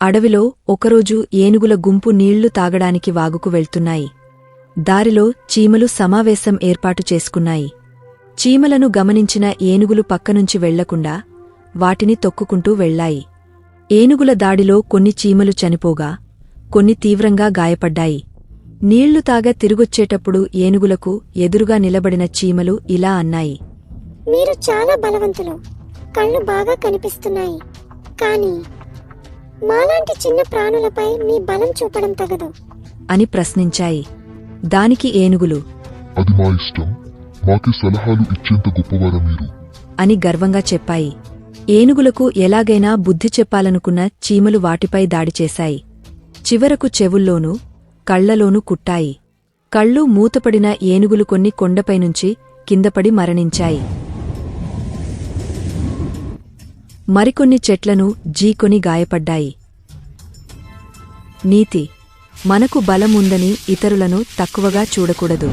అడవిలో ఒకరోజు ఏనుగుల గుంపు నీళ్లు తాగడానికి వాగుకు వెళ్తున్నాయి. దారిలో చీమలు సమావేశం ఏర్పాటు చేసుకున్నాయి. చీమలను గమనించిన ఏనుగులు పక్కనుంచి వెళ్లకుండా వాటిని తొక్కుకుంటూ వెళ్లాయి. ఏనుగుల దాడిలో కొన్ని చీమలు చనిపోగా కొన్ని తీవ్రంగా గాయపడ్డాయి. నీళ్లు తాగా తిరిగొచ్చేటప్పుడు ఏనుగులకు ఎదురుగా నిలబడిన చీమలు ఇలా అన్నాయి. మీరు చాలా బలవంతులు, కళ్ళు బాగా కనిపిస్తున్నాయి. కానీ మాలాంటి చిన్న ప్రాణులపై మీ బలం చూపడం తగదు అని ప్రశ్నించాయి. దానికి ఏనుగులు, అది మా ఇష్టం, మాకి సలహాలు ఇచ్చేంత గొప్పవారా మీరు అని గర్వంగా చెప్పాయి. ఏనుగులకు ఎలాగైనా బుద్ధి చెప్పాలనుకున్న చీమలు వాటిపై దాడి చేశాయి. చివరకు చెవుల్లోనూ కళ్లలోనూ కుట్టాయి. కళ్ళు మూతపడిన ఏనుగులు కొన్ని కొండపైనుంచి కిందపడి మరణించాయి. మరికొన్ని చెట్లను జీకొని గాయపడ్డాయి. నీతి: మనకు బలం ఉందని ఇతరులను తక్కువగా చూడకూడదు.